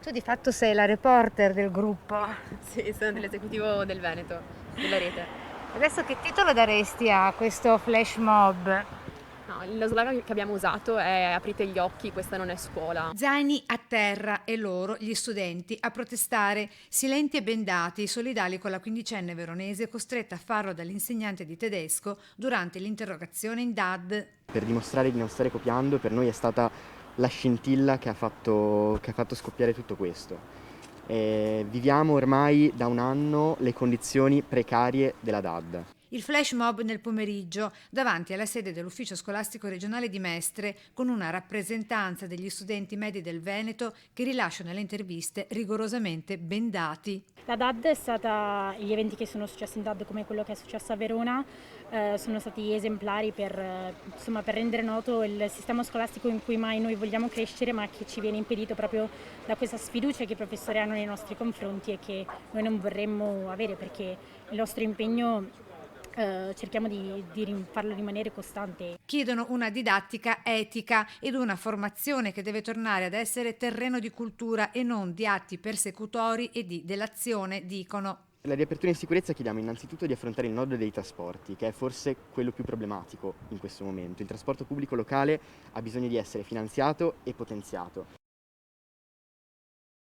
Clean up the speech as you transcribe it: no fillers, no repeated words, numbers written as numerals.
Tu di fatto sei la reporter del gruppo. Sì, sono dell'esecutivo del Veneto, della rete. Adesso che titolo daresti a questo flash mob? No, lo slogan che abbiamo usato è aprite gli occhi, questa non è scuola. Zaini a terra e loro, gli studenti, a protestare, silenti e bendati, solidali con la quindicenne veronese costretta a farlo dall'insegnante di tedesco durante l'interrogazione in DAD. Per dimostrare di non stare copiando, per noi è stata la scintilla che ha fatto scoppiare tutto questo. Viviamo ormai da un anno le condizioni precarie della DAD. Il flash mob nel pomeriggio davanti alla sede dell'ufficio scolastico regionale di Mestre con una rappresentanza degli studenti medi del Veneto che rilasciano le interviste rigorosamente bendati. La DAD è stata, gli eventi che sono successi in DAD come quello che è successo a Verona sono stati esemplari insomma, per rendere noto il sistema scolastico in cui mai noi vogliamo crescere ma che ci viene impedito proprio da questa sfiducia che i professori hanno nei nostri confronti e che noi non vorremmo avere perché il nostro impegno cerchiamo di farlo rimanere costante. Chiedono una didattica etica ed una formazione che deve tornare ad essere terreno di cultura e non di atti persecutori e di delazione, dicono. La riapertura in sicurezza chiediamo innanzitutto di affrontare il nodo dei trasporti, che è forse quello più problematico in questo momento. Il trasporto pubblico locale ha bisogno di essere finanziato e potenziato.